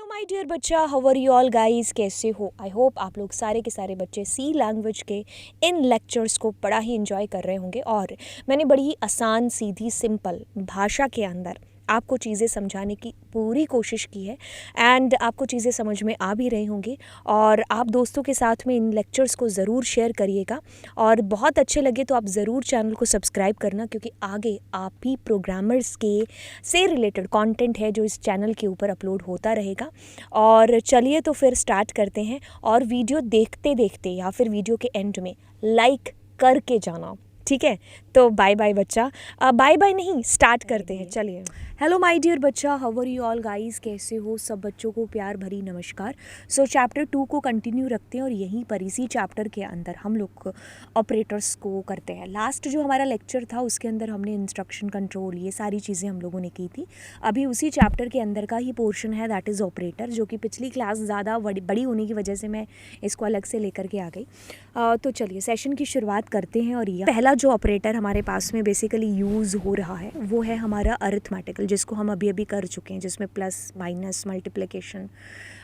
My dear बच्चा, how are you all guys, कैसे हो? आई होप आप लोग सारे के सारे बच्चे सी लैंग्वेज के इन लेक्चर्स को बड़ा ही इंजॉय कर रहे होंगे। और मैंने बड़ी ही आसान, सीधी, सिंपल भाषा के अंदर आपको चीज़ें समझाने की पूरी कोशिश की है एंड आपको चीज़ें समझ में आ भी रही होंगी। और आप दोस्तों के साथ में इन लेक्चर्स को ज़रूर शेयर करिएगा और बहुत अच्छे लगे तो आप ज़रूर चैनल को सब्सक्राइब करना, क्योंकि आगे आप ही प्रोग्रामर्स के से रिलेटेड कंटेंट है जो इस चैनल के ऊपर अपलोड होता रहेगा। और चलिए तो फिर स्टार्ट करते हैं। और वीडियो देखते देखते या फिर वीडियो के एंड में लाइक करके जाना, ठीक है? तो बाय बाय बच्चा, बाय बाय नहीं, स्टार्ट करते हैं। चलिए। हेलो माय डियर बच्चा, how are you all guys, कैसे हो? सब बच्चों को प्यार भरी नमस्कार। सो चैप्टर 2 को कंटिन्यू रखते हैं और यहीं पर इसी चैप्टर के अंदर हम लोग ऑपरेटर्स को करते हैं। लास्ट जो हमारा लेक्चर था उसके अंदर हमने इंस्ट्रक्शन कंट्रोल ये सारी चीज़ें हम लोगों ने की थी। अभी उसी चैप्टर के अंदर का ही पोर्शन है, दैट इज़ ऑपरेटर, जो कि पिछली क्लास ज़्यादा बड़ी होने की वजह से मैं इसको अलग से लेकर के आ गई। तो चलिए सेशन की शुरुआत करते हैं। और यह पहला जो ऑपरेटर हमारे पास में बेसिकली यूज़ हो रहा है वो है हमारा अरिथमेटिकल, जिसको हम अभी अभी कर चुके हैं, जिसमें plus minus multiplication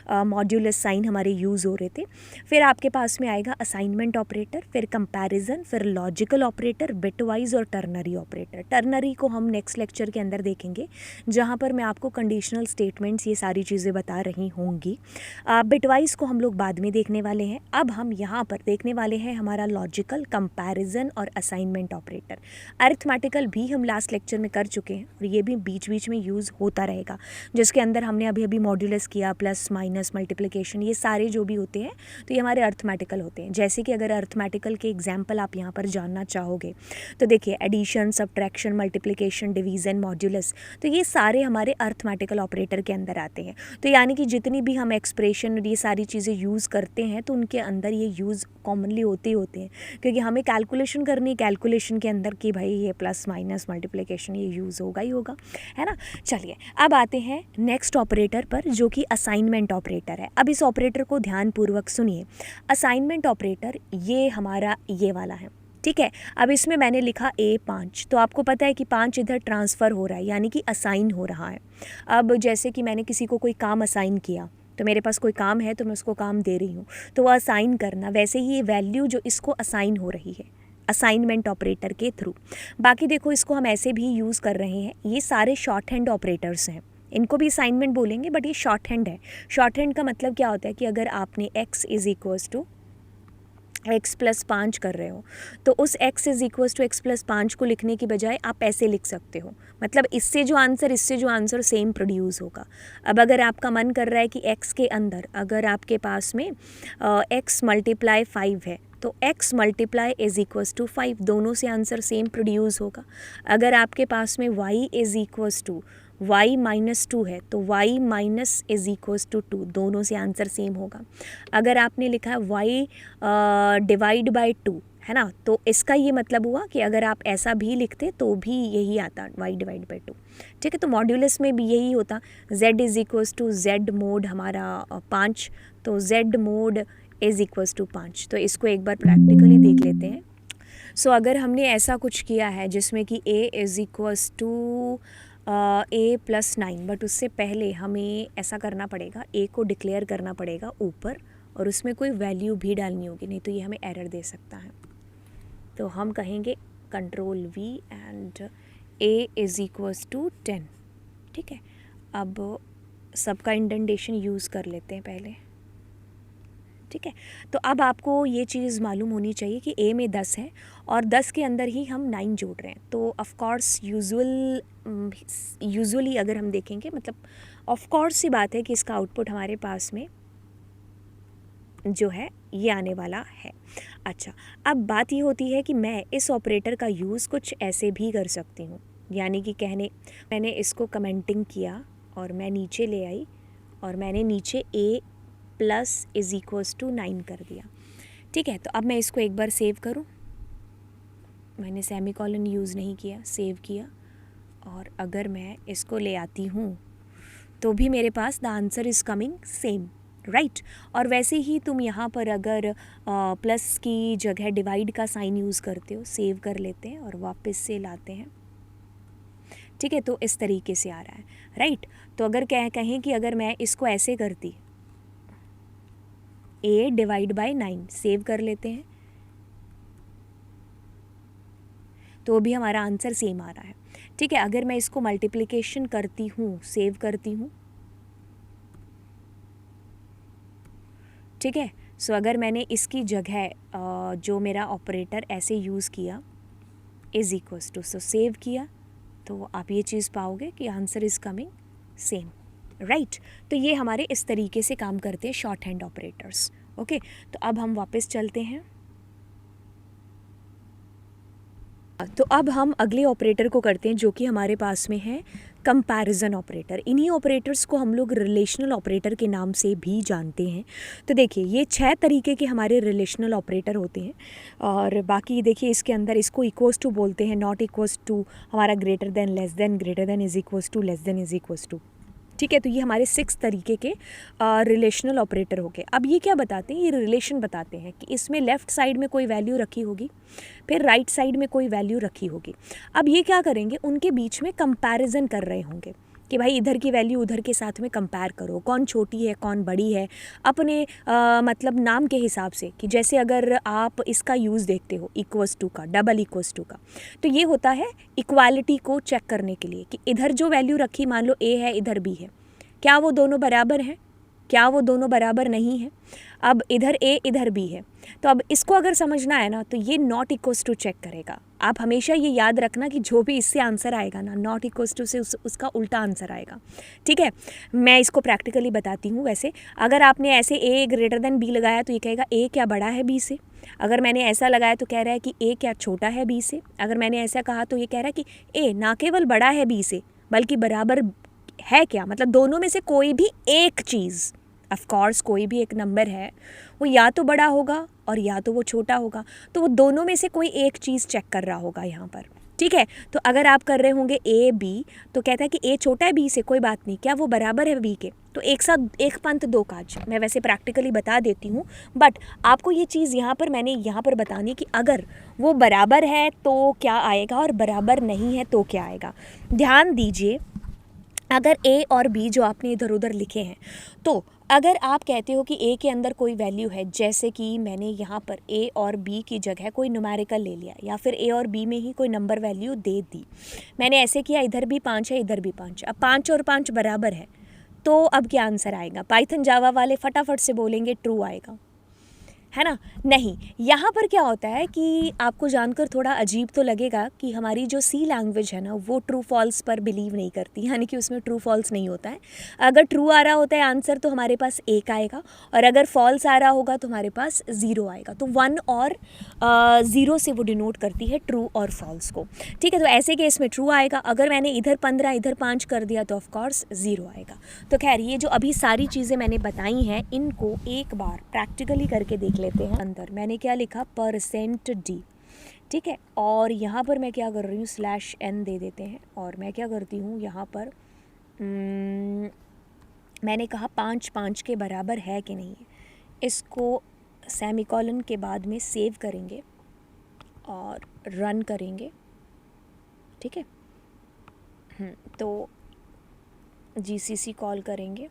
modulus sign हमारे यूज़ हो रहे थे। फिर आपके पास में आएगा असाइनमेंट ऑपरेटर, फिर कंपैरिजन, फिर लॉजिकल ऑपरेटर, बिटवाइज और टर्नरी ऑपरेटर। टर्नरी को हम नेक्स्ट लेक्चर के अंदर देखेंगे, जहाँ पर मैं आपको कंडीशनल स्टेटमेंट्स ये सारी चीज़ें बता रही होंगी। बिटवाइज को हम लोग बाद में देखने वाले हैं। अब हम यहाँ पर देखने वाले हैं हमारा लॉजिकल, कंपैरिजन और असाइनमेंट ऑपरेटर। अरिथमेटिकल भी हम लास्ट लेक्चर में कर चुके हैं और ये भी बीच बीच में यूज़ होता रहेगा, जिसके अंदर हमने अभी अभी मॉड्यूलस किया, प्लस माइनस मल्टीप्लिकेशन, ये सारे जो भी होते हैं तो ये हमारे अरिथमेटिकल होते हैं। जैसे कि अगर अरिथमेटिकल के एग्जाम्पल आप यहाँ पर जानना चाहोगे तो देखिए, addition, subtraction, multiplication, division, modulus, तो ये सारे हमारे अरिथमेटिकल ऑपरेटर के अंदर आते हैं। तो यानी कि जितनी भी हम एक्सप्रेशन और ये सारी चीज़ें यूज़ करते हैं तो उनके अंदर ये यूज़ कॉमनली होते ही होते हैं, क्योंकि हमें कैलकुलेशन करनी है, कैलकुलेशन के अंदर कि भाई ये प्लस माइनस मल्टीप्लिकेशन ये यूज़ होगा ही होगा, है ना। चलिए अब आते हैं नेक्स्ट ऑपरेटर पर, जो कि असाइनमेंट ऑपरेटर है। अब इस ऑपरेटर को ध्यानपूर्वक सुनिए। असाइनमेंट ऑपरेटर ये हमारा ये वाला है, ठीक है। अब इसमें मैंने लिखा A5, तो आपको पता है कि 5 इधर ट्रांसफ़र हो रहा है, यानी कि असाइन हो रहा है। अब जैसे कि मैंने किसी को कोई काम असाइन किया, तो मेरे पास कोई काम है तो मैं उसको काम दे रही हूँ, तो वह असाइन करना, वैसे ही ये वैल्यू जो इसको असाइन हो रही है असाइनमेंट ऑपरेटर के थ्रू। बाकी देखो, इसको हम ऐसे भी यूज़ कर रहे हैं, ये सारे शॉर्ट हैंड ऑपरेटर्स हैं, इनको भी असाइनमेंट बोलेंगे, बट ये शॉर्ट हैंड है। शॉर्ट हैंड का मतलब क्या होता है कि अगर आपने x is equals to x plus 5 कर रहे हो, तो उस x is equals to x plus 5 को लिखने की बजाय आप ऐसे लिख सकते हो, मतलब इससे जो आंसर सेम प्रोड्यूस होगा। अब अगर आपका मन कर रहा है कि x के अंदर अगर आपके पास में x मल्टीप्लाई 5 है, तो x multiply is equals to 5, दोनों से आंसर सेम प्रोड्यूस होगा। अगर आपके पास में y is equals to y minus 2 है, तो y minus is equals to 2, दोनों से आंसर सेम होगा। अगर आपने लिखा है y डिवाइड बाय 2, है ना, तो इसका ये मतलब हुआ कि अगर आप ऐसा भी लिखते तो भी यही आता, y डिवाइड बाय 2, ठीक है। तो मॉड्यूलस में भी यही होता, z is equals to z mod हमारा 5, तो z mod is equals to 5। तो इसको एक बार प्रैक्टिकली देख लेते हैं। सो अगर हमने ऐसा कुछ किया है जिसमें कि a is equals to a plus 9, but उससे पहले हमें ऐसा करना पड़ेगा, a को डिक्लेयर करना पड़ेगा ऊपर, और उसमें कोई वैल्यू भी डालनी होगी, नहीं तो ये हमें एरर दे सकता है। तो हम कहेंगे control v and a is equals to 10, ठीक है। अब सबका इंडेंटेशन यूज़ कर लेते हैं पहले, ठीक है। तो अब आपको ये चीज़ मालूम होनी चाहिए कि a में 10 है और 10 के अंदर ही हम 9 जोड़ रहे हैं, तो ऑफ कोर्स यूजुअली अगर हम देखेंगे, मतलब ऑफ कोर्स सी बात है कि इसका आउटपुट हमारे पास में जो है ये आने वाला है। अच्छा, अब बात ये होती है कि मैं इस ऑपरेटर का यूज़ कुछ ऐसे भी कर सकती हूँ, यानी कि मैंने इसको कमेंटिंग किया और मैं नीचे ले आई और मैंने नीचे a plus is equals to 9 कर दिया, ठीक है। तो अब मैं इसको एक बार सेव करूं, मैंने सेमीकोलन यूज़ नहीं किया, सेव किया, और अगर मैं इसको ले आती हूँ तो भी मेरे पास the answer is coming same, right. और वैसे ही तुम यहाँ पर अगर प्लस की जगह डिवाइड का साइन यूज़ करते हो, सेव कर लेते हैं और वापस से लाते हैं, ठीक है। तो इस तरीके से आ रहा है, राइट। तो अगर कहें कि अगर मैं इसको ऐसे करती, a डिवाइड बाय 9, सेव कर लेते हैं, तो भी हमारा आंसर सेम आ रहा है। ठीक है, अगर मैं इसको मल्टीप्लिकेशन करती हूँ, सेव करती हूँ, ठीक है, सो अगर मैंने इसकी जगह जो मेरा ऑपरेटर ऐसे यूज़ किया, is equals to, so save किया, तो आप ये चीज़ पाओगे कि answer is coming same, right. तो ये हमारे इस तरीके से काम करते हैं शॉर्ट हैंड ऑपरेटर्स। ओके, तो अब हम वापस चलते हैं। तो अब हम अगले ऑपरेटर को करते हैं जो कि हमारे पास में है कंपैरिजन ऑपरेटर। इन्हीं ऑपरेटर्स को हम लोग रिलेशनल ऑपरेटर के नाम से भी जानते हैं। तो देखिए, ये 6 तरीके के हमारे रिलेशनल ऑपरेटर होते हैं, और बाकी देखिए इसके अंदर इसको इक्वल्स टू बोलते हैं, नॉट इक्वल्स टू, हमारा greater than, is equals to, less than, is equals to. ठीक है, तो ये हमारे 6 तरीके के रिलेशनल ऑपरेटर हो गए। अब ये क्या बताते हैं, ये रिलेशन बताते हैं कि इसमें लेफ़्ट साइड में कोई वैल्यू रखी होगी, फिर राइट साइड में कोई वैल्यू रखी होगी। अब ये क्या करेंगे, उनके बीच में कंपैरिजन कर रहे होंगे कि भाई इधर की वैल्यू उधर के साथ में कंपेयर करो, कौन छोटी है कौन बड़ी है, अपने मतलब नाम के हिसाब से। कि जैसे अगर आप इसका यूज़ देखते हो इक्वल्स टू का, डबल इक्वल्स टू का, तो ये होता है इक्वालिटी को चेक करने के लिए कि इधर जो वैल्यू रखी, मान लो ए है इधर बी है, क्या वो दोनों बराबर हैं, क्या वो दोनों बराबर नहीं है। अब इधर ए इधर बी है, तो अब इसको अगर समझना है ना, तो ये नॉट इक्वल्स टू चेक करेगा। आप हमेशा ये याद रखना कि जो भी इससे आंसर आएगा ना, नॉट इक्वल्स टू से उसका उल्टा आंसर आएगा। ठीक है, मैं इसको प्रैक्टिकली बताती हूँ। वैसे अगर आपने ऐसे ए ग्रेटर देन बी लगाया तो ये कहेगा ए क्या बड़ा है बी से। अगर मैंने ऐसा लगाया तो कह रहा है कि ए क्या छोटा है बी से। अगर मैंने ऐसा कहा तो ये कह रहा है कि ए ना केवल बड़ा है बी से बल्कि बराबर है क्या, मतलब दोनों में से कोई भी एक चीज़, ऑफ कोर्स कोई भी एक नंबर है वो या तो बड़ा होगा और या तो वो छोटा होगा, तो वो दोनों में से कोई एक चीज़ चेक कर रहा होगा यहाँ पर। ठीक है, तो अगर आप कर रहे होंगे ए बी, तो कहता है कि ए छोटा है बी से, कोई बात नहीं, क्या वो बराबर है बी के, तो एक साथ एक पंथ दो काज। मैं वैसे प्रैक्टिकली बता देती हूँ, बट आपको ये चीज़ यहाँ पर मैंने यहाँ पर बतानी कि अगर वो बराबर है तो क्या आएगा और बराबर नहीं है तो क्या आएगा। ध्यान दीजिए, अगर ए और बी जो आपने इधर उधर लिखे हैं, तो अगर आप कहते हो कि ए के अंदर कोई वैल्यू है, जैसे कि मैंने यहाँ पर ए और बी की जगह कोई न्यूमेरिकल ले लिया, या फिर ए और बी में ही कोई नंबर वैल्यू दे दी, मैंने ऐसे किया, इधर भी 5 है इधर भी 5, अब 5 और 5 बराबर है, तो अब क्या आंसर आएगा। पाइथन जावा वाले फटाफट से बोलेंगे ट्रू आएगा, है ना। नहीं, यहाँ पर क्या होता है कि आपको जानकर थोड़ा अजीब तो लगेगा कि हमारी जो सी लैंग्वेज है ना, वो ट्रू फॉल्स पर बिलीव नहीं करती, यानी कि उसमें ट्रू फॉल्स नहीं होता है। अगर ट्रू आ रहा होता है आंसर तो हमारे पास 1 आएगा, और अगर फॉल्स आ रहा होगा तो हमारे पास 0 आएगा। तो 1 और 0 से वो डिनोट करती है ट्रू और फॉल्स को। ठीक है, तो ऐसे केस में ट्रू आएगा। अगर मैंने इधर 15 इधर 5 कर दिया तो ऑफकोर्स 0 आएगा। तो खैर, ये जो अभी सारी चीज़ें मैंने बताई हैं, इनको एक बार प्रैक्टिकली करके देख लेते हैं। अंदर मैंने क्या लिखा, %d। ठीक है, और यहाँ पर मैं क्या कर रही हूँ, /n दे देते हैं, और मैं क्या करती हूँ यहाँ पर मैंने कहा 5 5 के बराबर है कि नहीं, इसको सेमीकोलन के बाद में सेव करेंगे और रन करेंगे। ठीक है, तो GCC कॉल करेंगे।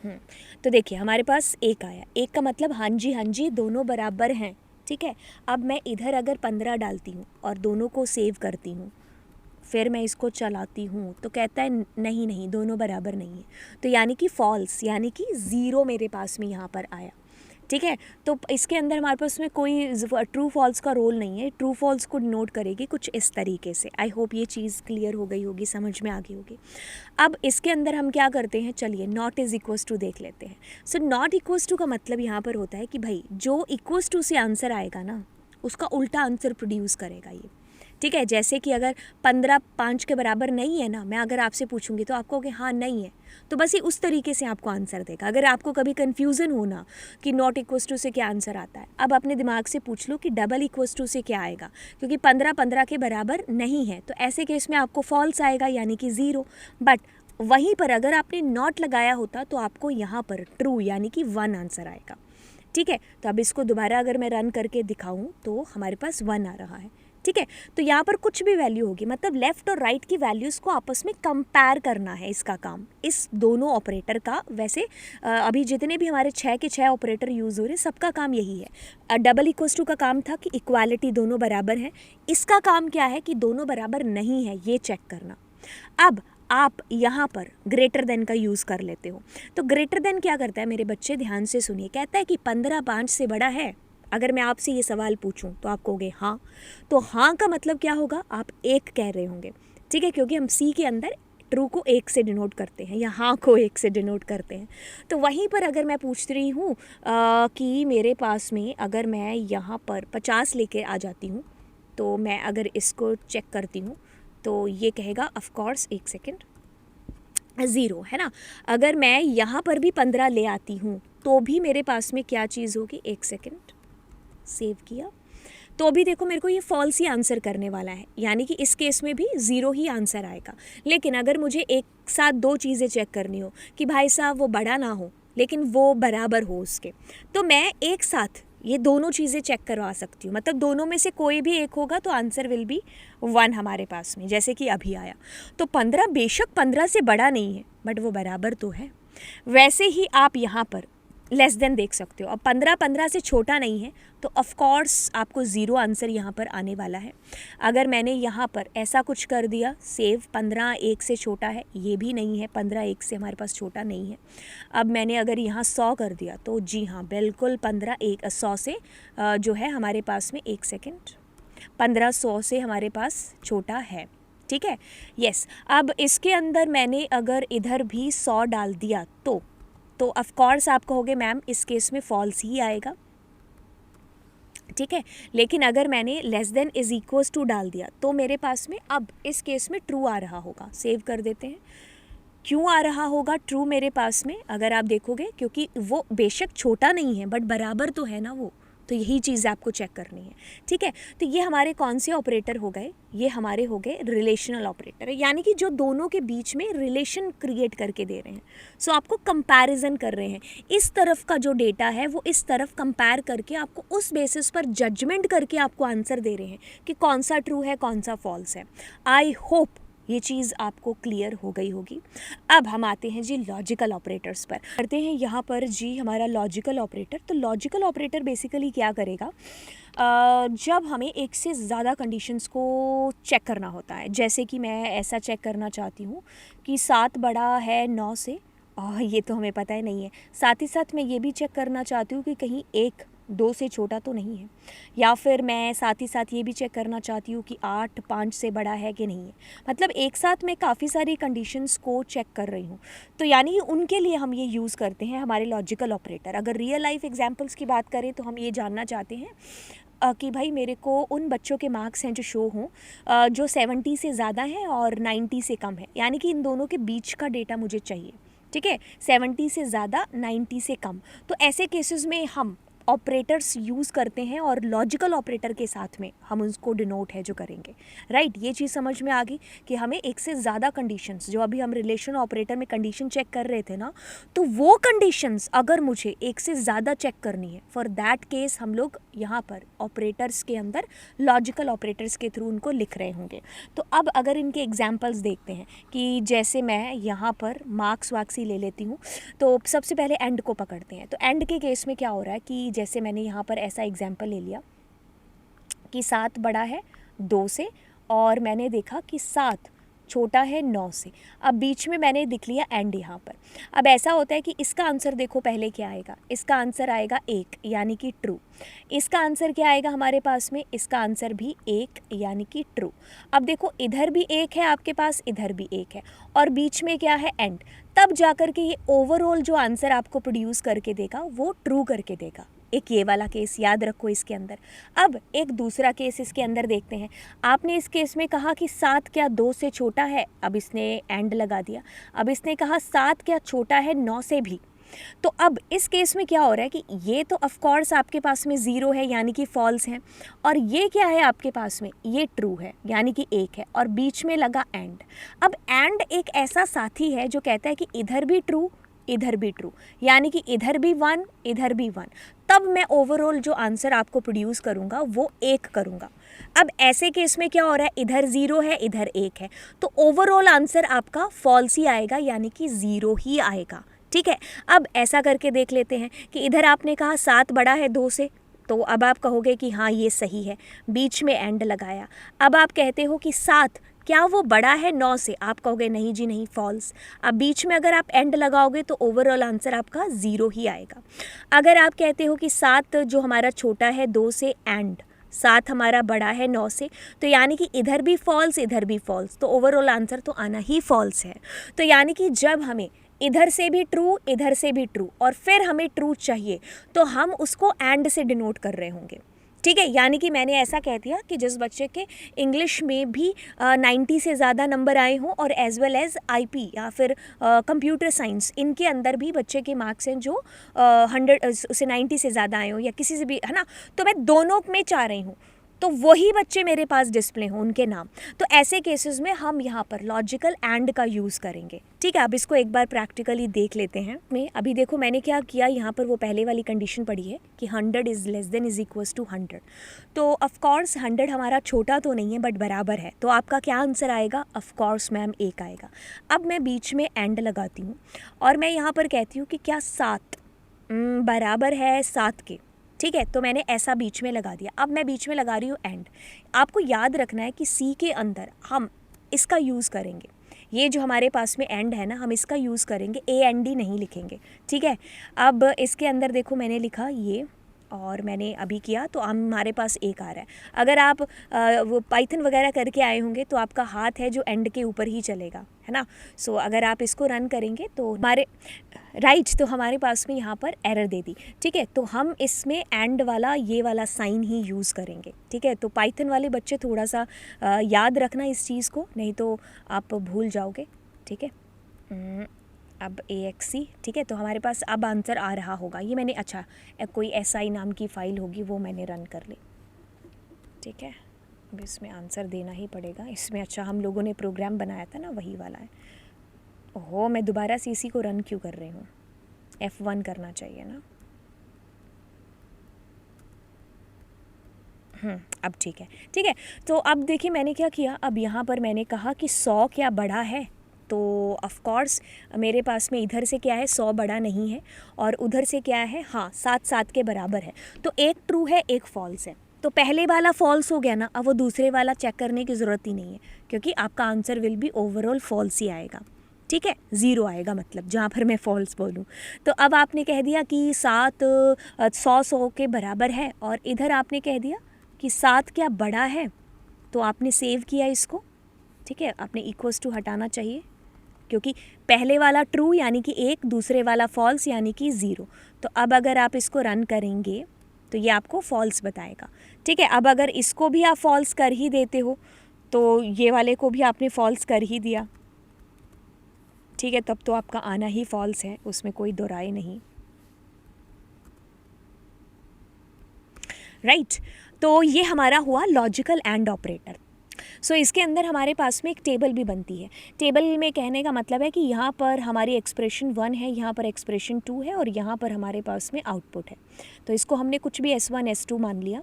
तो देखिए हमारे पास 1 आया, 1 का मतलब हाँ जी दोनों बराबर हैं। ठीक है, अब मैं इधर अगर 15 डालती हूँ और दोनों को सेव करती हूँ, फिर मैं इसको चलाती हूँ, तो कहता है नहीं दोनों बराबर नहीं है, तो यानी कि फॉल्स, यानी कि 0 मेरे पास में यहाँ पर आया। ठीक है, तो इसके अंदर हमारे पास में कोई ट्रू फॉल्स का रोल नहीं है। ट्रू फॉल्स को नोट करेगी कुछ इस तरीके से। आई होप ये चीज़ क्लियर हो गई होगी, समझ में आ गई होगी। अब इसके अंदर हम क्या करते हैं, चलिए नॉट इज़ इक्वल्स टू देख लेते हैं। सो नॉट इक्वल्स टू का मतलब यहाँ पर होता है कि भाई जो इक्वल्स टू से आंसर आएगा ना, उसका उल्टा आंसर प्रोड्यूस करेगा ये। ठीक है, जैसे कि अगर 15 5 के बराबर नहीं है ना, मैं अगर आपसे पूछूंगी तो आपको कि हाँ नहीं है, तो बस ये उस तरीके से आपको आंसर देगा। अगर आपको कभी कन्फ्यूज़न हो ना कि नॉट इक्वल्स टू से क्या आंसर आता है, अब अपने दिमाग से पूछ लो कि डबल इक्वल्स टू से क्या आएगा, क्योंकि 15 15 के बराबर नहीं है, तो ऐसे केस में आपको फॉल्स आएगा, यानी कि 0। बट वहीं पर अगर आपने नॉट लगाया होता तो आपको यहाँ पर ट्रू यानी कि 1 आंसर आएगा। ठीक है, तो अब इसको दोबारा अगर मैं रन करके दिखाऊँ तो हमारे पास 1 आ रहा है। ठीक ठीक है। तो यहाँ पर कुछ भी वैल्यू होगी, मतलब लेफ़्ट और राइट की वैल्यूज़ को आपस में कंपेयर करना है इसका काम, इस दोनों ऑपरेटर का। वैसे अभी जितने भी हमारे 6 के 6 ऑपरेटर यूज़ हो रहे हैं सबका काम यही है। डबल इक्वल्स टू का काम था कि इक्वालिटी दोनों बराबर हैं, इसका काम क्या है कि दोनों बराबर नहीं है ये चेक करना। अब आप यहाँ पर ग्रेटर देन का यूज़ कर लेते हो। तो ग्रेटर देन क्या करता है मेरे बच्चे, ध्यान से सुनिए, कहता है कि 15 5 से बड़ा है। अगर मैं आपसे ये सवाल पूछूं तो आप कहोगे हाँ, तो हाँ का मतलब क्या होगा, आप एक कह रहे होंगे, ठीक है, क्योंकि हम सी के अंदर ट्रू को एक से डिनोट करते हैं या हाँ को एक से डिनोट करते हैं। तो वहीं पर अगर मैं पूछ रही हूँ कि मेरे पास में अगर मैं यहाँ पर 50 लेके आ जाती हूँ, तो मैं अगर इसको चेक करती हूँ तो ये कहेगा ऑफ कोर्स, एक सेकेंड, 0 है ना। अगर मैं यहाँ पर भी 15 ले आती हूँ तो भी मेरे पास में क्या चीज़ होगी, एक सेकेंड, सेव किया, तो भी देखो मेरे को ये फॉल्स ही आंसर करने वाला है, यानी कि इस केस में भी 0 ही आंसर आएगा। लेकिन अगर मुझे एक साथ दो चीज़ें चेक करनी हो कि भाई साहब वो बड़ा ना हो लेकिन वो बराबर हो उसके, तो मैं एक साथ ये दोनों चीज़ें चेक करवा सकती हूँ, मतलब दोनों में से कोई भी एक होगा तो आंसर विल बी 1 हमारे पास में, जैसे कि अभी आया। तो 15 बेशक 15 से बड़ा नहीं है बट वो बराबर तो है। वैसे ही आप यहाँ पर लेस देन देख सकते हो। अब 15 15 से छोटा नहीं है तो ऑफ कोर्स आपको 0 आंसर यहाँ पर आने वाला है। अगर मैंने यहाँ पर ऐसा कुछ कर दिया, सेव, 15 1 से छोटा है, ये भी नहीं है, 15 1 से हमारे पास छोटा नहीं है। अब मैंने अगर यहाँ 100 कर दिया तो जी हाँ बिल्कुल 15 100 से जो है हमारे पास में, एक सेकेंड, 15 100 से हमारे पास छोटा है, ठीक है, यस। अब इसके अंदर मैंने अगर इधर भी 100 डाल दिया तो ऑफ कोर्स आप कहोगे मैम इस केस में फॉल्स ही आएगा, ठीक है। लेकिन अगर मैंने less than is equals to डाल दिया तो मेरे पास में अब इस केस में ट्रू आ रहा होगा। सेव कर देते हैं। क्यों आ रहा होगा ट्रू मेरे पास में, अगर आप देखोगे, क्योंकि वो बेशक छोटा नहीं है बट बराबर तो है ना वो, तो यही चीज़ आपको चेक करनी है, ठीक है। तो ये हमारे कौन से ऑपरेटर हो गए, ये हमारे हो गए रिलेशनल ऑपरेटर, यानी कि जो दोनों के बीच में रिलेशन क्रिएट करके दे रहे हैं। सो आपको कंपैरिजन कर रहे हैं, इस तरफ का जो डेटा है वो इस तरफ कंपेयर करके आपको उस बेसिस पर जजमेंट करके आपको आंसर दे रहे हैं कि कौन सा ट्रू है कौन सा फॉल्स है। आई होप ये चीज़ आपको क्लियर हो गई होगी। अब हम आते हैं जी लॉजिकल ऑपरेटर्स पर, करते हैं यहाँ पर जी हमारा लॉजिकल ऑपरेटर। तो लॉजिकल ऑपरेटर बेसिकली क्या करेगा, जब हमें एक से ज़्यादा कंडीशंस को चेक करना होता है, जैसे कि मैं ऐसा चेक करना चाहती हूँ कि 7 बड़ा है 9 से, ये तो हमें पता है नहीं है, साथ ही साथ मैं ये भी चेक करना चाहती हूँ कि कहीं 1 2 से छोटा तो नहीं है, या फिर मैं साथ ही साथ ये भी चेक करना चाहती हूँ कि 8 5 से बड़ा है कि नहीं है। मतलब एक साथ मैं काफ़ी सारी कंडीशंस को चेक कर रही हूँ, तो यानी उनके लिए हम ये यूज़ करते हैं हमारे लॉजिकल ऑपरेटर। अगर रियल लाइफ एग्जांपल्स की बात करें तो हम ये जानना चाहते हैं कि भाई मेरे को उन बच्चों के मार्क्स हैं जो शो हों जो 70 से ज़्यादा हैं और 90 से कम है, यानी कि इन दोनों के बीच का डेटा मुझे चाहिए, ठीक है, 70 से ज़्यादा 90 से कम। तो ऐसे केसेस में हम ऑपरेटर्स यूज़ करते हैं और लॉजिकल ऑपरेटर के साथ में हम उसको डिनोट है जो करेंगे, राइट। ये चीज़ समझ में आ गई कि हमें एक से ज़्यादा कंडीशंस, जो अभी हम रिलेशन ऑपरेटर में कंडीशन चेक कर रहे थे ना, तो वो कंडीशंस अगर मुझे एक से ज़्यादा चेक करनी है, फॉर दैट केस हम लोग यहाँ पर ऑपरेटर्स के अंदर लॉजिकल ऑपरेटर्स के थ्रू उनको लिख रहे होंगे। तो अब अगर इनके एग्जाम्पल्स देखते हैं कि जैसे मैं यहाँ पर मार्क्स वाक्स ही ले लेती हूँ, तो सबसे पहले एंड को पकड़ते हैं। तो एंड के केस में क्या हो रहा है कि जैसे मैंने यहाँ पर ऐसा एग्जाम्पल ले लिया कि 7 बड़ा है 2 से और मैंने देखा कि 7 छोटा है 9 से। अब बीच में मैंने दिख लिया एंड यहाँ पर। अब ऐसा होता है कि इसका आंसर देखो पहले क्या आएगा, इसका आंसर आएगा 1 यानी कि ट्रू। इसका आंसर क्या आएगा हमारे पास में, इसका आंसर भी 1 यानी कि ट्रू। अब देखो इधर भी 1 है आपके पास, इधर भी 1 है और बीच में क्या है एंड, तब जाकर के ये ओवरऑल जो आंसर आपको प्रोड्यूस करके देगा वो ट्रू करके देगा। एक ये वाला केस याद रखो इसके अंदर। अब एक दूसरा केस इसके अंदर देखते हैं। आपने इस केस में कहा कि 7 क्या 2 से छोटा है, अब इसने एंड लगा दिया। अब इसने कहा 7 क्या छोटा है 9 से भी। तो अब इस केस में क्या हो रहा है कि ये तो ऑफ कोर्स आपके पास में 0 है यानी कि फॉल्स है, और ये क्या है आपके पास में, ये ट्रू है यानी कि 1 है, और बीच में लगा एंड। अब एंड एक ऐसा साथी है जो कहता है कि इधर भी ट्रू इधर भी ट्रू, यानी कि इधर भी 1 इधर भी 1, तब मैं ओवरऑल जो आंसर आपको प्रोड्यूस करूँगा वो 1 करूँगा। अब ऐसे केस में क्या हो रहा है, इधर 0 है इधर 1 है, तो ओवरऑल आंसर आपका फॉल्स ही आएगा, यानी कि 0 ही आएगा। ठीक है, अब ऐसा करके देख लेते हैं कि इधर आपने कहा 7 बड़ा है 2 से, तो अब आप कहोगे कि हाँ ये सही है, बीच में एंड लगाया। अब आप कहते हो कि 7 क्या वो बड़ा है 9 से, आप कहोगे नहीं जी नहीं, फॉल्स। अब बीच में अगर आप एंड लगाओगे तो ओवरऑल आंसर आपका 0 ही आएगा। अगर आप कहते हो कि 7 जो हमारा छोटा है 2 से एंड 7 हमारा बड़ा है 9 से, तो यानी कि इधर भी फॉल्स इधर भी फॉल्स, तो ओवरऑल आंसर तो आना ही फॉल्स है। तो यानी कि जब हमें इधर से भी ट्रू इधर से भी ट्रू और फिर हमें ट्रू चाहिए, तो हम उसको एंड से डिनोट कर रहे होंगे। ठीक है, यानी कि मैंने ऐसा कह दिया कि जिस बच्चे के इंग्लिश में भी 90 से ज़्यादा नंबर आए हों और एज वेल एज़ आईपी या फिर कंप्यूटर साइंस, इनके अंदर भी बच्चे के मार्क्स हैं जो 100 उसे 90 से ज़्यादा आए हों या किसी से भी, है ना, तो मैं दोनों में चाह रही हूँ तो वही बच्चे मेरे पास डिस्प्ले हों उनके नाम। तो ऐसे केसेस में हम यहाँ पर लॉजिकल एंड का यूज़ करेंगे। ठीक है, अब इसको एक बार प्रैक्टिकली देख लेते हैं। मैं अभी देखो मैंने क्या किया, यहाँ पर वो पहले वाली कंडीशन पढ़ी है कि 100 is less than is equals to 100। तो ऑफकोर्स 100 हमारा छोटा तो नहीं है बट बराबर है, तो आपका क्या आंसर आएगा, ऑफकोर्स मैम 1 आएगा। अब मैं बीच में एंड लगाती हूँ और मैं यहाँ पर कहती हूँ कि क्या 7 बराबर है 7 के। ठीक है, तो मैंने ऐसा बीच में लगा दिया। अब मैं बीच में लगा रही हूँ एंड। आपको याद रखना है कि सी के अंदर हम इसका यूज़ करेंगे, ये जो हमारे पास में एंड है ना, हम इसका यूज़ करेंगे, AND नहीं लिखेंगे। ठीक है, अब इसके अंदर देखो मैंने लिखा ये और मैंने अभी किया तो हमारे पास 1 आ रहा है। अगर आप वो पाइथन वगैरह करके आए होंगे तो आपका हाथ है जो एंड के ऊपर ही चलेगा, है ना। सो अगर आप इसको रन करेंगे तो हमारे राइट तो हमारे पास में यहाँ पर एरर दे दी। ठीक है, तो हम इसमें एंड वाला ये वाला साइन ही यूज़ करेंगे। ठीक है, तो पाइथन वाले बच्चे थोड़ा सा याद रखना इस चीज़ को, नहीं तो आप भूल जाओगे। ठीक है, अब AXC। ठीक है, तो हमारे पास अब आंसर आ रहा होगा। ये मैंने अच्छा कोई SI नाम की फ़ाइल होगी वो मैंने रन कर ली। ठीक है, अब इसमें आंसर देना ही पड़ेगा। इसमें अच्छा हम लोगों ने प्रोग्राम बनाया था ना, वही वाला है। ओहो, मैं दोबारा CC को रन क्यों कर रही हूँ, F1 करना चाहिए ना। अब ठीक है। ठीक है, तो अब देखिए मैंने क्या किया, अब यहाँ पर मैंने कहा कि 100 क्या बड़ा है, तो ऑफ कोर्स मेरे पास में इधर से क्या है 100 बड़ा नहीं है और उधर से क्या है, हाँ 7 के बराबर है। तो एक ट्रू है एक फॉल्स है, तो पहले वाला फॉल्स हो गया ना, अब वो दूसरे वाला चेक करने की ज़रूरत ही नहीं है क्योंकि आपका answer will be overall false ही आएगा। ठीक है, 0 आएगा मतलब जहाँ पर मैं फॉल्स बोलूँ। तो अब आपने कह दिया कि 7 100 के बराबर है और इधर आपने कह दिया कि 7 क्या बड़ा है, तो आपने सेव किया इसको। ठीक है, आपने इक्वल्स टू हटाना चाहिए क्योंकि पहले वाला ट्रू यानी कि 1, दूसरे वाला फॉल्स यानी कि 0। तो अब अगर आप इसको रन करेंगे तो ये आपको फॉल्स बताएगा। ठीक है, अब अगर इसको भी आप फॉल्स कर ही देते हो तो ये वाले को भी आपने फॉल्स कर ही दिया। ठीक है, तब तो आपका आना ही फॉल्स है, उसमें कोई दो राय नहीं। राइट, तो ये हमारा हुआ लॉजिकल एंड ऑपरेटर। सो इसके अंदर हमारे पास में एक टेबल भी बनती है। टेबल में कहने का मतलब है कि यहाँ पर हमारी एक्सप्रेशन 1 है, यहाँ पर एक्सप्रेशन 2 है और यहाँ पर हमारे पास में आउटपुट है। तो इसको हमने कुछ भी S1 S2 मान लिया।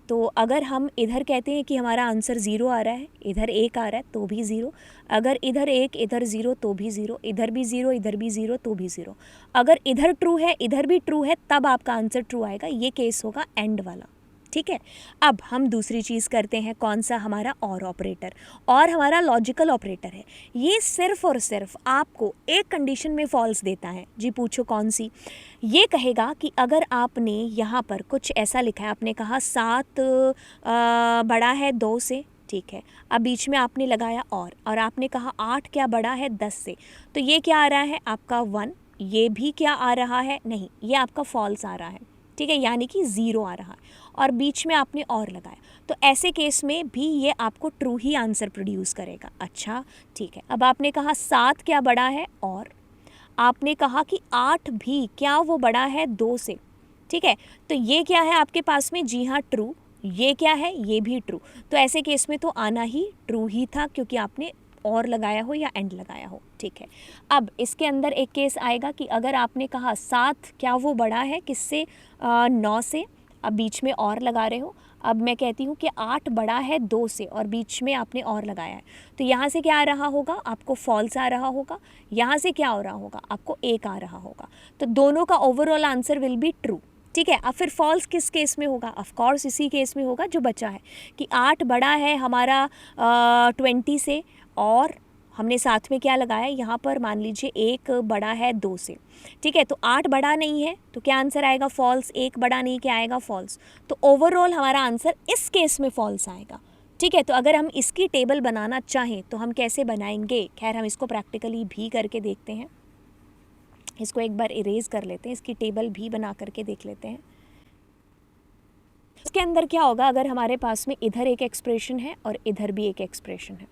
तो अगर हम इधर कहते हैं कि हमारा आंसर 0 आ रहा है, इधर 1 आ रहा है तो भी 0, अगर इधर 1 इधर 0 तो भी 0, इधर भी 0 इधर भी 0 तो भी 0, अगर इधर ट्रू है इधर भी ट्रू है तब आपका आंसर ट्रू आएगा। ये केस होगा एंड वाला। ठीक है, अब हम दूसरी चीज़ करते हैं, कौन सा, हमारा और ऑपरेटर। और हमारा लॉजिकल ऑपरेटर है, ये सिर्फ और सिर्फ आपको एक कंडीशन में फॉल्स देता है। जी पूछो कौन सी। ये कहेगा कि अगर आपने यहाँ पर कुछ ऐसा लिखा है, आपने कहा 7 बड़ा है 2 से, ठीक है, अब बीच में आपने लगाया और आपने कहा 8 क्या बड़ा है 10 से, तो ये क्या आ रहा है आपका 1, ये भी क्या आ रहा है, नहीं, ये आपका फॉल्स आ रहा है। ठीक है, यानी कि 0 आ रहा है और बीच में आपने और लगाया, तो ऐसे केस में भी ये आपको ट्रू ही आंसर प्रोड्यूस करेगा। अच्छा ठीक है, अब आपने कहा 7 क्या बड़ा है और आपने कहा कि 8 भी क्या वो बड़ा है 2 से। ठीक है, तो ये क्या है आपके पास में, जी हाँ ट्रू, ये क्या है, ये भी ट्रू। तो ऐसे केस में तो आना ही ट्रू ही था क्योंकि आपने और लगाया हो या एंड लगाया हो, ठीक है। अब इसके अंदर एक केस आएगा कि अगर आपने कहा 7 क्या वो बड़ा है किससे, 9 से, अब बीच में और लगा रहे हो। अब मैं कहती हूँ कि 8 बड़ा है 2 से और बीच में आपने और लगाया है, तो यहाँ से क्या आ रहा होगा, आपको फॉल्स आ रहा होगा। यहाँ से क्या हो रहा होगा, आपको 1 आ रहा होगा। तो दोनों का overall answer will be true, ठीक है। अब फिर फॉल्स किस केस में होगा, ऑफ कोर्स इसी केस में होगा जो बचा है कि 8 बड़ा है हमारा 20 से, और हमने साथ में क्या लगाया यहाँ पर, मान लीजिए 1 बड़ा है 2 से, ठीक है। तो 8 बड़ा नहीं है तो क्या आंसर आएगा, फॉल्स। 1 बड़ा नहीं, क्या आएगा, फॉल्स। तो ओवरऑल हमारा आंसर इस केस में फॉल्स आएगा, ठीक है। तो अगर हम इसकी टेबल बनाना चाहें तो हम कैसे बनाएंगे, खैर हम इसको प्रैक्टिकली भी करके देखते हैं। इसको एक बार इरेज कर लेते हैं, इसकी टेबल भी बना करके देख लेते हैं। इसके अंदर क्या होगा, अगर हमारे पास में इधर एक एक्सप्रेशन है और इधर भी एक एक्सप्रेशन है,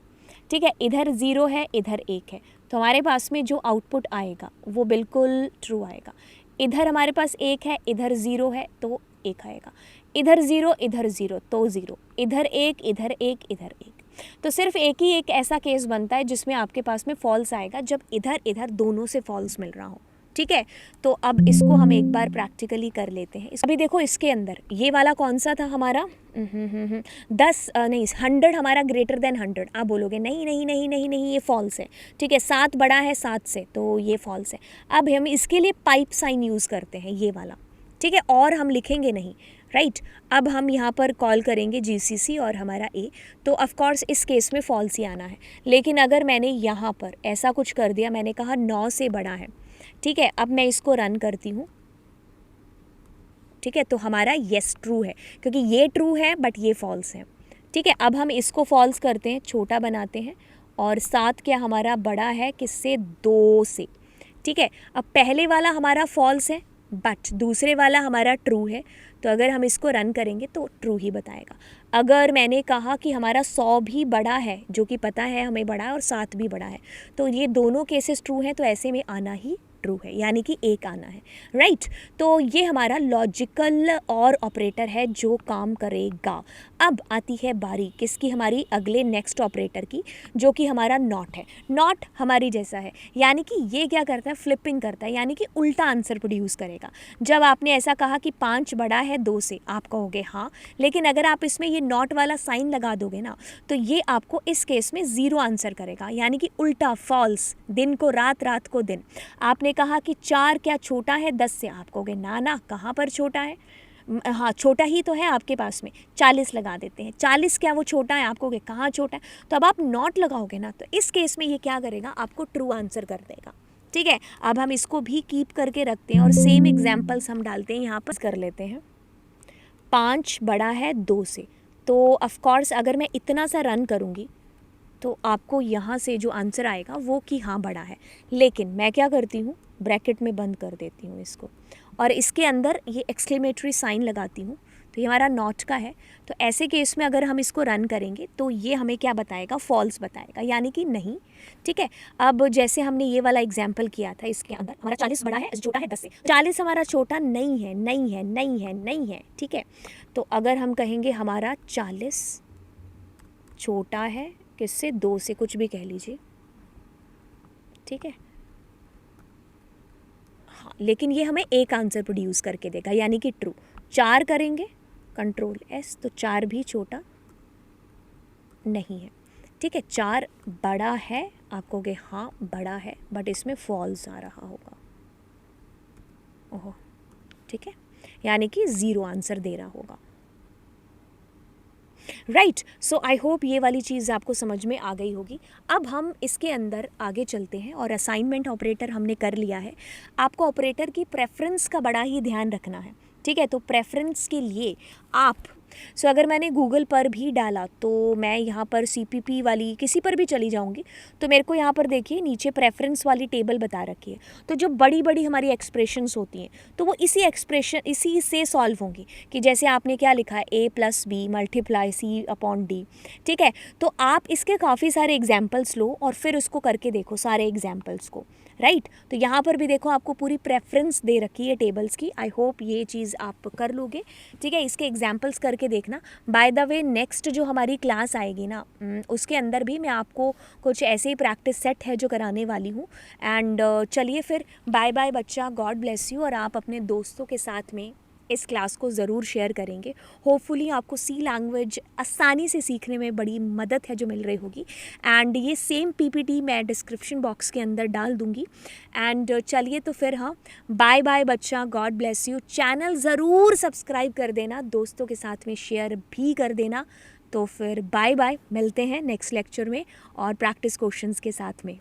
ठीक है, इधर 0 है इधर 1 है, तो हमारे पास में जो आउटपुट आएगा वो बिल्कुल ट्रू आएगा। इधर हमारे पास 1 है इधर 0 है तो 1 आएगा, इधर 0 तो 0, इधर 1 इधर 1 इधर 1। तो सिर्फ एक ही एक ऐसा केस बनता है जिसमें आपके पास में फॉल्स आएगा, जब इधर इधर दोनों से फॉल्स मिल रहा हो, ठीक है। तो अब इसको हम एक बार प्रैक्टिकली कर लेते हैं। अभी देखो इसके अंदर ये वाला कौन सा था हमारा, 10 नहीं 100 हमारा ग्रेटर देन 100। आप बोलोगे नहीं नहीं नहीं नहीं नहीं ये फॉल्स है, ठीक है। 7 बड़ा है 7 से तो ये फॉल्स है। अब हम इसके लिए पाइप साइन यूज़ करते हैं, ये वाला, ठीक है, और हम लिखेंगे नहीं, राइट। अब हम यहाँ पर कॉल करेंगे GCC और हमारा A, तो ऑफ कोर्स इस केस में फॉल्स ही आना है। लेकिन अगर मैंने यहाँ पर ऐसा कुछ कर दिया, मैंने कहा 9 से बड़ा है, ठीक है, अब मैं इसको रन करती हूँ, ठीक है, तो हमारा येस ट्रू है, क्योंकि ये ट्रू है बट ये फॉल्स है, ठीक है। अब हम इसको फॉल्स करते हैं, छोटा बनाते हैं, और 7 क्या हमारा बड़ा है किससे, 2 से, ठीक है। अब पहले वाला हमारा फॉल्स है बट दूसरे वाला हमारा ट्रू है, तो अगर हम इसको रन करेंगे तो ट्रू ही बताएगा। अगर मैंने कहा कि हमारा 100 भी बड़ा है, जो कि पता है हमें बड़ा है, और 7 भी बड़ा है, तो ये दोनों केसेस ट्रू हैं, तो ऐसे में आना ही ट्रू है, यानी कि 1 आना है, राइट। तो ये हमारा लॉजिकल और ऑपरेटर है जो काम करेगा। अब आती है बारी किसकी, हमारी अगले नेक्स्ट ऑपरेटर की, जो कि हमारा नॉट है। नॉट हमारी जैसा है, यानी कि ये क्या करता है, फ्लिपिंग करता है, यानी कि उल्टा आंसर प्रोड्यूस करेगा। जब आपने ऐसा कहा कि 5 बड़ा है 2 से, आप कहोगे हाँ, लेकिन अगर आप इसमें ये नॉट वाला साइन लगा दोगे ना, तो ये आपको इस केस में 0 आंसर करेगा, यानी कि उल्टा, फॉल्स। दिन को रात, रात को दिन। आपने कहा कि 4 क्या छोटा है 10 से, आप कहोगे ना ना, कहाँ पर छोटा है, हाँ छोटा ही तो है आपके पास में, 40 लगा देते हैं। 40 क्या वो छोटा है, आप कहोगे कहाँ छोटा है, तो अब आप नॉट लगाओगे ना, तो इस केस में ये क्या करेगा, आपको ट्रू आंसर कर देगा, ठीक है। अब हम इसको भी कीप करके रखते हैं और सेम एग्जाम्पल्स हम डालते हैं यहाँ पर, कर लेते हैं। 5 बड़ा है 2 से, तो ऑफ कोर्स अगर मैं इतना सा रन करूँगी तो आपको यहाँ से जो आंसर आएगा वो कि हाँ बड़ा है। लेकिन मैं क्या करती हूँ, ब्रैकेट में बंद कर देती हूँ इसको, और इसके अंदर ये एक्सक्लेमेटरी साइन लगाती हूँ, तो ये हमारा नॉट का है। तो ऐसे केस में अगर हम इसको रन करेंगे तो ये हमें क्या बताएगा, फॉल्स बताएगा, यानी कि नहीं, ठीक है। अब जैसे हमने ये वाला एग्जाम्पल किया था, इसके अंदर हमारा 40 बड़ा है छोटा है 10 से, 40 हमारा छोटा नहीं है नहीं है नहीं है नहीं है, ठीक है। तो अगर हम कहेंगे हमारा 40 छोटा है किससे, 2 से, कुछ भी कह लीजिए, ठीक है, हाँ, लेकिन ये हमें एक आंसर प्रोड्यूस करके देगा, यानी कि ट्रू। 4 करेंगे कंट्रोल S, तो 4 भी छोटा नहीं है, ठीक है। 4 बड़ा है, आप कहोगे हाँ बड़ा है, बट इसमें फॉल्स आ रहा होगा, ओहो, ठीक है, यानी कि 0 आंसर दे रहा होगा, राइट। सो आई होप ये वाली चीज़ आपको समझ में आ गई होगी। अब हम इसके अंदर आगे चलते हैं, और असाइनमेंट ऑपरेटर हमने कर लिया है। आपको ऑपरेटर की प्रेफरेंस का बड़ा ही ध्यान रखना है, ठीक है। तो प्रेफरेंस के लिए आप अगर मैंने गूगल पर भी डाला, तो मैं यहाँ पर CPP वाली किसी पर भी चली जाऊँगी, तो मेरे को यहाँ पर देखिए नीचे प्रेफरेंस वाली टेबल बता रखी है। तो जो बड़ी बड़ी हमारी एक्सप्रेशंस होती हैं, तो वो इसी से सॉल्व होंगी, कि जैसे आपने क्या लिखा है, A+B × C/D, ठीक है। तो आप इसके काफ़ी सारे एग्जाम्पल्स लो और फिर उसको करके देखो सारे एग्जाम्पल्स को, राइट। तो यहाँ पर भी देखो आपको पूरी प्रेफरेंस दे रखी है टेबल्स की। आई होप ये चीज़ आप कर लोगे, ठीक है। इसके एग्जाम्पल्स करके देखना। बाय द वे नेक्स्ट जो हमारी क्लास आएगी ना, उसके अंदर भी मैं आपको कुछ ऐसे ही प्रैक्टिस सेट है जो कराने वाली हूँ। एंड चलिए फिर बाय बाय बच्चा, गॉड ब्लेस यू। और आप अपने दोस्तों के साथ में इस क्लास को ज़रूर शेयर करेंगे। होपफुली आपको सी लैंग्वेज आसानी से सीखने में बड़ी मदद है जो मिल रही होगी। एंड ये सेम पीपीटी मैं डिस्क्रिप्शन बॉक्स के अंदर डाल दूँगी। एंड चलिए तो फिर हाँ, बाय बाय बच्चा, गॉड ब्लेस यू। चैनल ज़रूर सब्सक्राइब कर देना, दोस्तों के साथ में शेयर भी कर देना। तो फिर बाय बाय, मिलते हैं नेक्स्ट लेक्चर में और प्रैक्टिस क्वेश्चंस के साथ में।